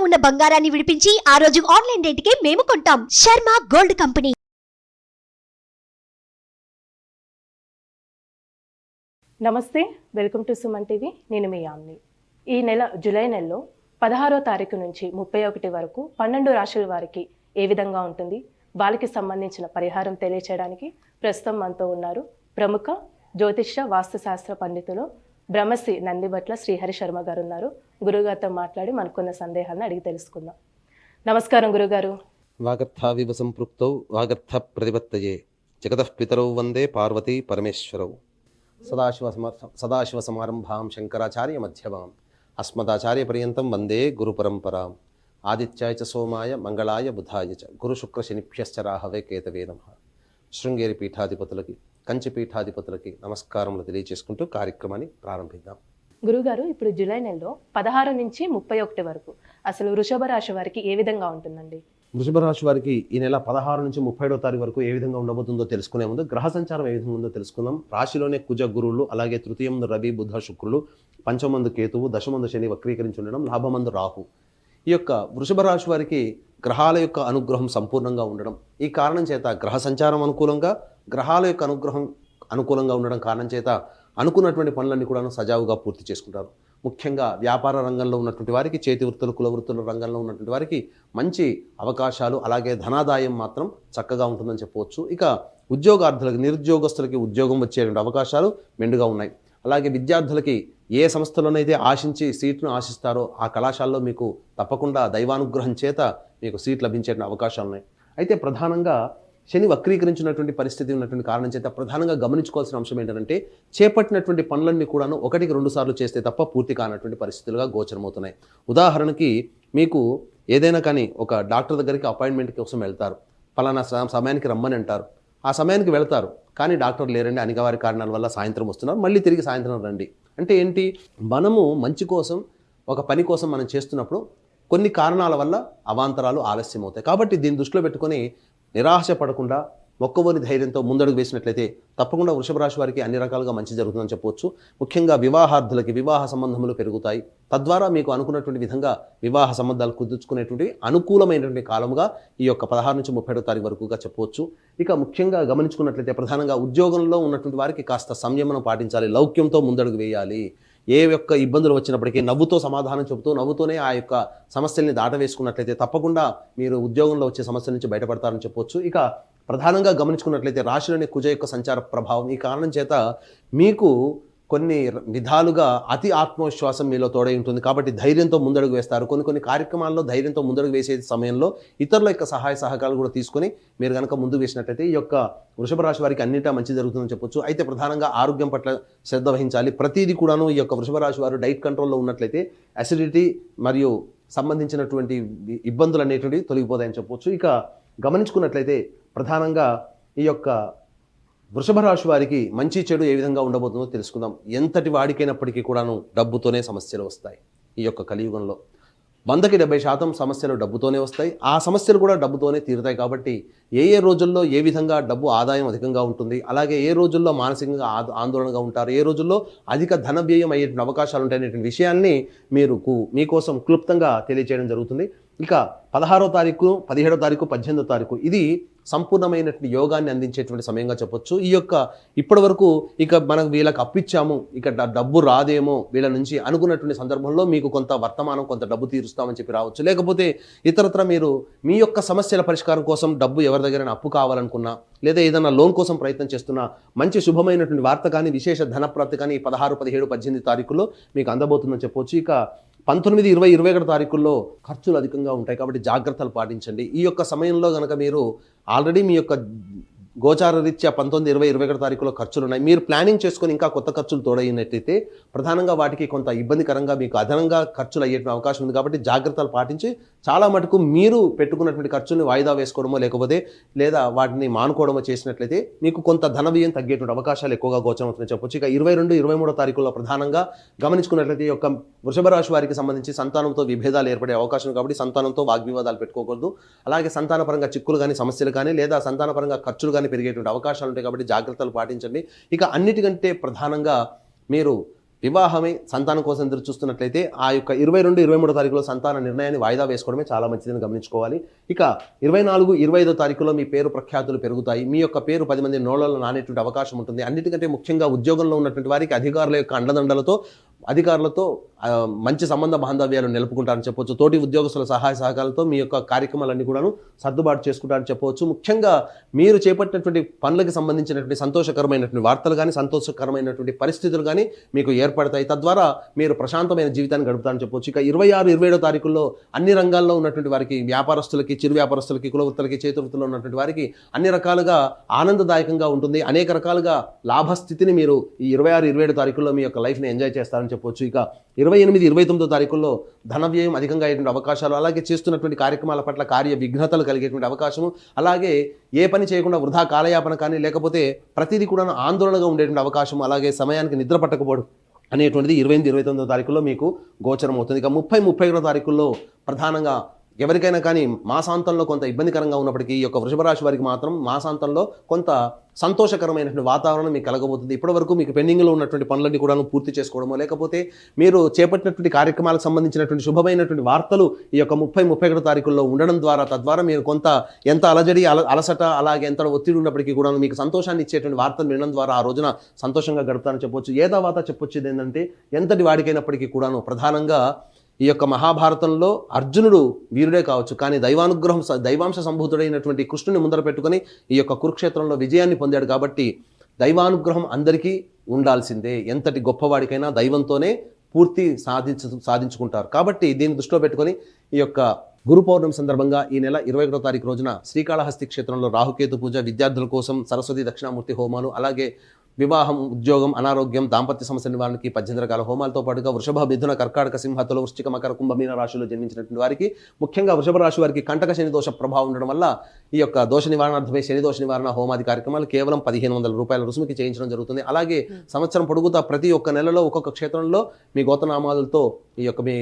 ఉన్న బంగారాన్ని విడిపించి ఆ రోజు ఆన్లైన్ రేటుకే మేము కొంటాం. Sharma gold company. నమస్తే, వెల్కమ్ టు సుమన్ టీవీ. నేను మీ యామ్ని. ఈ నెల జూలై నెలలో 16వ తారీఖు నుంచి 31 వరకు 12 రాశుల వారికి ఏ విధంగా ఉంటుంది, వాళ్ళకి సంబంధించిన పరిహారం తెలియచేయడానికి ప్రస్తుతం మనతో ఉన్నారు ప్రముఖ జ్యోతిష్య వాస్తుశాస్త్ర పండితులు బ్రహ్మశ్రీ నందిబట్ల శ్రీహరి శర్మ గారు ఉన్నారు. గురుగారితో మాట్లాడి మనకున్న సందేహాలను అడిగి తెలుసుకుందాం. నమస్కారం గురుగారు. వాగర్థావివ సంపృక్తౌ వాగర్థ ప్రతిపత్తయే జగతః పితరౌ వందే పార్వతీ పరమేశ్వరౌ. సదాశివ సమారంభాం శంకరాచార్య మధ్యమాం అస్మదాచార్య పర్యంతం వందే గురు పరంపరాం. ఆదిత్యాయ చ సోమాయ మంగళాయ బుధాయ చ గురు శుక్ర శనిభ్యశ్చ రాహవే కేతవే నమః. శృంగేరి పీఠాధిపతులకి, కంచి పీఠాధిపతులకి నమస్కారములు తెలియజేసుకుంటూ కార్యక్రమాన్ని ప్రారంభిద్దాం. గురుగారు, ఇప్పుడు జూలై నెలలో 16 నుంచి 31 వరకు అసలు వృషభ రాశి వారికి ఏ విధంగా ఉంటుందండి? వృషభ రాశి వారికి ఈ నెల 16 నుంచి 31వ తారీఖు వరకు ఏ విధంగా ఉండబోతుందో తెలుసుకునే ముందు గ్రహ సంచారం ఏ విధంగా ఉందో తెలుసుకుందాం. రాశిలోనే కుజ గురువులు, అలాగే తృతీయమందు రవి బుధ శుక్రులు, పంచమందు కేతువు, దశమందు శని వక్రీకరించి ఉండడం, లాభమందు రాహు. ఈ యొక్క వృషభ రాశి వారికి గ్రహాల యొక్క అనుగ్రహం సంపూర్ణంగా ఉండడం, ఈ కారణం చేత గ్రహ సంచారం అనుకూలంగా, గ్రహాల యొక్క అనుగ్రహం అనుకూలంగా ఉండడం కారణం చేత అనుకున్నటువంటి పనులన్నీ కూడా సజావుగా పూర్తి చేసుకుంటారు. ముఖ్యంగా వ్యాపార రంగంలో ఉన్నటువంటి వారికి, చేతి వృత్తులు, కుల వృత్తుల రంగంలో ఉన్నటువంటి వారికి మంచి అవకాశాలు, అలాగే ధనాదాయం మాత్రం చక్కగా ఉంటుందని చెప్పవచ్చు. ఇక ఉద్యోగార్థులకి, నిరుద్యోగస్తులకి ఉద్యోగం వచ్చేటువంటి అవకాశాలు మెండుగా ఉన్నాయి. అలాగే విద్యార్థులకి ఏ సంస్థలోనైతే ఆశించి సీట్ను ఆశిస్తారో ఆ కళాశాలలో మీకు తప్పకుండా దైవానుగ్రహం చేత మీకు సీట్ లభించేటువంటి అవకాశాలు ఉన్నాయి. అయితే ప్రధానంగా శని వక్రీకరించినటువంటి పరిస్థితి ఉన్నటువంటి కారణం చేత ప్రధానంగా గమనించుకోవాల్సిన అంశం ఏంటంటే, చేపట్టినటువంటి పనులన్నీ కూడాను 1-2 సార్లు చేస్తే తప్ప పూర్తి కానటువంటి పరిస్థితులుగా గోచరమవుతున్నాయి. ఉదాహరణకి మీకు ఏదైనా కానీ ఒక డాక్టర్ దగ్గరికి అపాయింట్మెంట్ కోసం వెళ్తారు, ఫలానా సమయానికి రమ్మని అంటారు, ఆ సమయానికి వెళ్తారు, కానీ డాక్టర్ లేరండి, అనివార్య కారణాల వల్ల సాయంత్రం వస్తున్నారు, మళ్ళీ తిరిగి సాయంత్రం రండి. అంటే ఏంటి, మనము మంచి కోసం, ఒక పని కోసం మనం చేస్తున్నప్పుడు కొన్ని కారణాల వల్ల అవాంతరాలు ఆలస్యం అవుతాయి. కాబట్టి దీన్ని దృష్టిలో పెట్టుకొని నిరాశ పడకుండా మొక్కవోని ధైర్యంతో ముందడుగు వేసినట్లయితే తప్పకుండా వృషభ రాశి వారికి అన్ని రకాలుగా మంచి జరుగుతుందని చెప్పవచ్చు. ముఖ్యంగా వివాహార్థులకి వివాహ సంబంధములు పెరుగుతాయి. తద్వారా మీకు అనుకున్నటువంటి విధంగా వివాహ సంబంధాలు కుదుర్చుకునేటువంటి అనుకూలమైనటువంటి కాలముగా ఈ యొక్క 16 నుంచి 31 తారీఖు వరకుగా చెప్పవచ్చు. ఇక ముఖ్యంగా గమనించుకున్నట్లయితే ప్రధానంగా ఉద్యోగంలో ఉన్నటువంటి వారికి కాస్త సంయమనం పాటించాలి, లౌక్యంతో ముందడుగు వేయాలి. ఏ యొక్క ఇబ్బందులు వచ్చినప్పటికీ నవ్వుతో సమాధానం చెబుతూ నవ్వుతోనే ఆ యొక్క సమస్యల్ని దాటవేసుకున్నట్లయితే తప్పకుండా మీరు ఉద్యోగంలో వచ్చే సమస్యల నుంచి బయటపడతారని చెప్పవచ్చు. ఇక ప్రధానంగా గమనించుకున్నట్లయితే రాశిలోని కుజ యొక్క సంచార ప్రభావం, ఈ కారణం చేత మీకు కొన్ని విధాలుగా అతి ఆత్మవిశ్వాసం మీలో తోడై ఉంటుంది. కాబట్టి ధైర్యంతో ముందడుగు వేస్తారు. కొన్ని కార్యక్రమాల్లో ధైర్యంతో ముందడుగు వేసే సమయంలో ఇతరుల యొక్క సహాయ సహకారాలు కూడా తీసుకొని మీరు కనుక ముందు వేసినట్లయితే ఈ యొక్క వృషభ రాశి వారికి అన్నిటా మంచి జరుగుతుందని చెప్పొచ్చు. అయితే ప్రధానంగా ఆరోగ్యం పట్ల శ్రద్ధ వహించాలి. ప్రతిదీ కూడాను ఈ యొక్క వృషభ రాశి వారు డైట్ కంట్రోల్లో ఉన్నట్లయితే అసిడిటీ మరియు సంబంధించినటువంటి ఇబ్బందులు అనేటువంటివి తొలగిపోతాయని చెప్పొచ్చు. ఇక గమనించుకున్నట్లయితే ప్రధానంగా ఈ యొక్క వృషభ రాశి వారికి మంచి చెడు ఏ విధంగా ఉండబోతుందో తెలుసుకుందాం. ఎంతటి వాడికైనప్పటికీ కూడాను డబ్బుతోనే సమస్యలు వస్తాయి. ఈ యొక్క కలియుగంలో 100% సమస్యలు డబ్బుతోనే వస్తాయి. ఆ సమస్యలు కూడా డబ్బుతోనే తీరుతాయి. కాబట్టి ఏ రోజుల్లో ఏ విధంగా డబ్బు ఆదాయం అధికంగా ఉంటుంది, అలాగే ఏ రోజుల్లో మానసికంగా ఆందోళనగా ఉంటారు, ఏ రోజుల్లో అధిక ధన వ్యయం అయ్యే అవకాశాలు ఉంటాయనే విషయాన్ని మీకోసం క్లుప్తంగా తెలియజేయడం జరుగుతుంది. ఇక 16వ తారీఖు, 17వ తారీఖు, 18వ తారీఖు ఇది సంపూర్ణమైనటువంటి యోగాన్ని అందించేటువంటి సమయంగా చెప్పొచ్చు. ఈ యొక్క ఇప్పటి వరకు ఇక మనం వీళ్ళకి అప్పిచ్చాము, ఇక డబ్బు రాదేమో వీళ్ళ నుంచి అనుకున్నటువంటి సందర్భంలో మీకు కొంత వర్తమానం, కొంత డబ్బు తీరుస్తామని చెప్పి రావచ్చు. లేకపోతే ఇతరత్ర మీరు మీ యొక్క సమస్యల పరిష్కారం కోసం డబ్బు ఎవరి దగ్గరైనా అప్పు కావాలనుకున్నా, లేదా ఏదైనా లోన్ కోసం ప్రయత్నం చేస్తున్నా మంచి శుభమైనటువంటి వార్త కానీ, విశేష ధనప్రాప్తి కానీ 16, 17, 18 తారీఖుల్లో మీకు అందబోతుందని చెప్పొచ్చు. ఇక 19, 20, 21 తారీఖుల్లో ఖర్చులు అధికంగా ఉంటాయి. కాబట్టి జాగ్రత్తలు పాటించండి. ఈ యొక్క సమయంలో కనుక మీరు ఆల్రెడీ మీ యొక్క గోచార రీత్యా 19, 20, 21 తారీఖులో ఖర్చులు ఉన్నాయి, మీరు ప్లానింగ్ చేసుకొని ఇంకా కొత్త ఖర్చులు తోడైనట్టయితే ప్రధానంగా వాటికి కొంత ఇబ్బందికరంగా మీకు అదనంగా ఖర్చులు అయ్యే అవకాశం ఉంది. కాబట్టి జాగ్రత్తలు పాటించి చాలా మటుకు మీరు పెట్టుకున్నటువంటి ఖర్చుల్ని వాయిదా వేసుకోవడమో లేకపోతే లేదా వాటిని మానుకోవడమో చేసినట్లయితే మీకు కొంత ధన వ్యయం తగ్గేటువంటి అవకాశాలు ఎక్కువగా గోచరమవుతుందని చెప్పొచ్చు. ఇక 22, 23 తారీఖుల్లో ప్రధానంగా గమనించుకున్నట్లయితే ఈ యొక్క వృషభ రాశి వారికి సంబంధించి సంతానంతో విభేదాలు ఏర్పడే అవకాశం, కాబట్టి సంతానంతో వాగ్వివాదాలు పెట్టుకోకూడదు. అలాగే సంతానపరంగా చిక్కులు కానీ, సమస్యలు కానీ, లేదా సంతానపరంగా ఖర్చులు కానీ పెరిగేటువంటి అవకాశాలు ఉంటాయి. కాబట్టి జాగ్రత్తలు పాటించండి. ఇక అన్నిటికంటే ప్రధానంగా మీరు వివాహమే సంతానం కోసం ఎదురు చూస్తున్నట్లయితే ఆ యొక్క 22-23 తారీఖులో సంతాన నిర్ణయాన్ని వాయిదా వేసుకోవడమే చాలా మంచిదని గమనించుకోవాలి. ఇక 24-25 తారీఖులో మీ పేరు ప్రఖ్యాతులు పెరుగుతాయి. మీ యొక్క పేరు 10 మంది నోళ్లలో నానేటువంటి అవకాశం ఉంటుంది. అన్నిటికంటే ముఖ్యంగా ఉద్యోగంలో ఉన్నటువంటి వారికి అధికారుల యొక్క అండదండలతో అధికారులతో మంచి సంబంధ బాంధవ్యాలు నిలుపుకుంటారని చెప్పొచ్చు. తోటి ఉద్యోగస్తుల సహాయ సహకారాలతో మీ యొక్క కార్యక్రమాలన్నీ కూడాను సర్దుబాటు చేసుకుంటారని చెప్పవచ్చు. ముఖ్యంగా మీరు చేపట్టినటువంటి పనులకు సంబంధించినటువంటి సంతోషకరమైనటువంటి వార్తలు కానీ సంతోషకరమైనటువంటి పరిస్థితులు కానీ మీకు ఏర్పడతాయి. తద్వారా మీరు ప్రశాంతమైన జీవితాన్ని గడుపుతారని చెప్పొచ్చు. ఇక 26-27 తారీఖుల్లో అన్ని రంగాల్లో ఉన్నటువంటి వారికి, వ్యాపారస్తులకి, చిరు వ్యాపారస్తులకి, కులవృత్తులకి, చేతివృత్తుల్లో ఉన్నటువంటి వారికి అన్ని రకాలుగా ఆనందదాయకంగా ఉంటుంది. అనేక రకాలుగా లాభస్థితిని మీరు ఈ 26-27 తారీఖుల్లో మీ యొక్క లైఫ్ని ఎంజాయ్ చేస్తారని చెప్పొచ్చు. ఇక 28-29 తారీఖుల్లో ధన వ్యయం అధికంగా అయ్యేటువంటి అవకాశాలు, అలాగే చేస్తున్నటువంటి కార్యక్రమాల పట్ల కార్య విఘ్నతలు కలిగేటువంటి అవకాశము, అలాగే ఏ పని చేయకుండా వృధా కాలయాపన కానీ లేకపోతే ప్రతిదీ కూడా ఆందోళనగా ఉండేటువంటి అవకాశం, అలాగే సమయానికి నిద్ర పట్టకపోవడం అనేటువంటిది 28-29 తారీఖుల్లో మీకు గోచరం అవుతుంది. ఇక 30-31 తారీఖుల్లో ప్రధానంగా ఎవరికైనా కానీ మాసాంతంలో కొంత ఇబ్బందికరంగా ఉన్నప్పటికీ ఈ యొక్క వృషభ రాశి వారికి మాత్రం మాసాంతంలో కొంత సంతోషకరమైనటువంటి వాతావరణం మీకు కలగబోతుంది. ఇప్పటివరకు మీకు పెండింగ్లో ఉన్నటువంటి పనులన్నీ కూడా పూర్తి చేసుకోవడమో లేకపోతే మీరు చేపట్టినటువంటి కార్యక్రమాలకు సంబంధించినటువంటి శుభమైనటువంటి వార్తలు ఈ యొక్క 30-31 తారీఖుల్లో ఉండడం ద్వారా తద్వారా మీరు కొంత ఎంత అలజడి అలసట అలాగే ఎంత ఒత్తిడి ఉన్నప్పటికీ కూడా మీకు సంతోషాన్ని ఇచ్చేటువంటి వార్తలు వినడం ద్వారా ఆ రోజున సంతోషంగా గడుపుతారని చెప్పొచ్చు. ఏ తర్వాత చెప్పొచ్చేది ఏంటంటే ఎంతటి వాడికైనప్పటికీ కూడాను ప్రధానంగా ఈ యొక్క మహాభారతంలో అర్జునుడు వీరుడే కావచ్చు, కానీ దైవాంశ సంభూతుడైనటువంటి కృష్ణుని ముందర పెట్టుకొని ఈ యొక్క కురుక్షేత్రంలో విజయాన్ని పొందాడు. కాబట్టి దైవానుగ్రహం అందరికీ ఉండాల్సిందే. ఎంతటి గొప్పవాడికైనా దైవంతోనే పూర్తి సాధించుకుంటారు. కాబట్టి దీన్ని దృష్టిలో పెట్టుకొని ఈ యొక్క గురు పౌర్ణమి సందర్భంగా ఈ నెల 21వ తారీఖు రోజున శ్రీకాళహస్తి క్షేత్రంలో రాహుకేతు పూజ, విద్యార్థుల కోసం సరస్వతి దక్షిణామూర్తి హోమాలు, అలాగే వివాహం, ఉద్యోగం, అనారోగ్యం, దాంపత్య సమస్య నివారణకి 18 రకాల హోమాలతో పాటుగా వృషభ, మిథున, కర్కాటక, సింహ, తుల, వృశ్చిక, మకర, కుంభ, మీన రాశిలో జన్మించినటువంటి వారికి ముఖ్యంగా వృషభ రాశి వారికి కంటక శని దోష ప్రభావం ఉండడం వల్ల ఈ యొక్క దోష నివారణార్థమై శని దోష నివారణ హోమాది కార్యక్రమాలు కేవలం 1500 రూపాయల రుసుముకి చేయించడం జరుగుతుంది. అలాగే సంవత్సరం పొడుగుతా ప్రతి ఒక్క నెలలో ఒక్కొక్క క్షేత్రంలో మీ గోత్రనామాలతో ఈ యొక్క మీ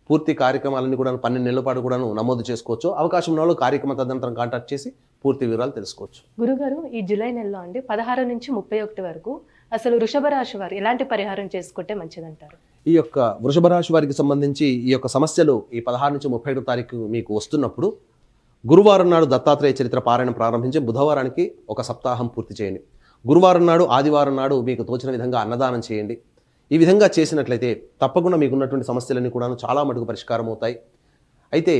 పూర్తి కార్యక్రమాలన్నీ కూడా 12 నెలల పాటు కూడా నమోదు చేసుకోవచ్చు. అవకాశం ఉన్న వాళ్ళు కార్యక్రమ తదనంతరం కాంటాక్ట్ చేసి పూర్తి వివరాలు తెలుసుకోవచ్చు. గురుగారు, ఈ జూలై నెలలో అండి 16 నుంచి 31 వరకు అసలు వృషభ రాశి వారు ఎలాంటి పరిహారం చేసుకుంటే మంచిదంటారు? ఈ యొక్క వృషభ రాశి వారికి సంబంధించి ఈ యొక్క సమస్యలు ఈ 16 నుంచి 31 తారీఖు మీకు వస్తున్నప్పుడు గురువారం నాడు దత్తాత్రేయ చరిత్ర పారాయణం ప్రారంభించి బుధవారానికి ఒక సప్తాహం పూర్తి చేయండి. గురువారం నాడు, ఆదివారం నాడు మీకు తోచిన విధంగా అన్నదానం చేయండి. ఈ విధంగా చేసినట్లయితే తప్పకుండా మీకున్నటువంటి సమస్యలన్నీ కూడా చాలా మటుకు పరిష్కారం అవుతాయి. అయితే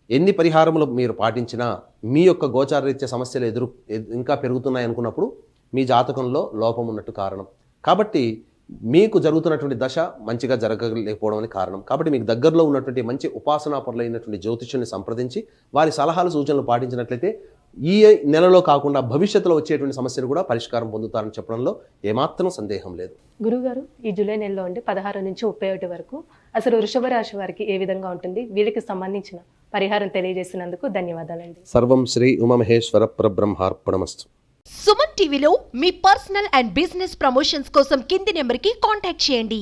ఎన్ని పరిహారములు మీరు పాటించినా మీ యొక్క గోచారరీత్యా సమస్యలు ఇంకా పెరుగుతున్నాయి అనుకున్నప్పుడు మీ జాతకంలో లోపం ఉన్నట్టు కారణం. కాబట్టి మీకు జరుగుతున్నటువంటి దశ మంచిగా జరగలేకపోవడం అని కారణం. కాబట్టి మీకు దగ్గరలో ఉన్నటువంటి మంచి ఉపాసనాపరులైనటువంటి జ్యోతిష్యుని సంప్రదించి వారి సలహాలు సూచనలు పాటించినట్లయితే ఈ నెలలో కాకుండా భవిష్యత్తులో వచ్చేటువంటి సమస్యలు కూడా పరిష్కారం పొందుతారని చెప్పడంలో ఏమాత్రం సందేహం లేదు. గురుగారు, ఈ జూలై నెలలో అండి 16 నుంచి 31 వరకు అసలు వృషభ రాశి వారికి ఏ విధంగా ఉంటుంది, వీరికి సంబంధించిన పరిహారం తెలియజేసినందుకు ధన్యవాదాలండి. సర్వం శ్రీ ఉమామహేశ్వర పరబ్రహ్మార్పణమస్తు. సుమన్ టీవీలో మీ పర్సనల్ అండ్ బిజినెస్ ప్రమోషన్స్ కోసం కింది నెంబర్కి కాంటాక్ట్ చేయండి.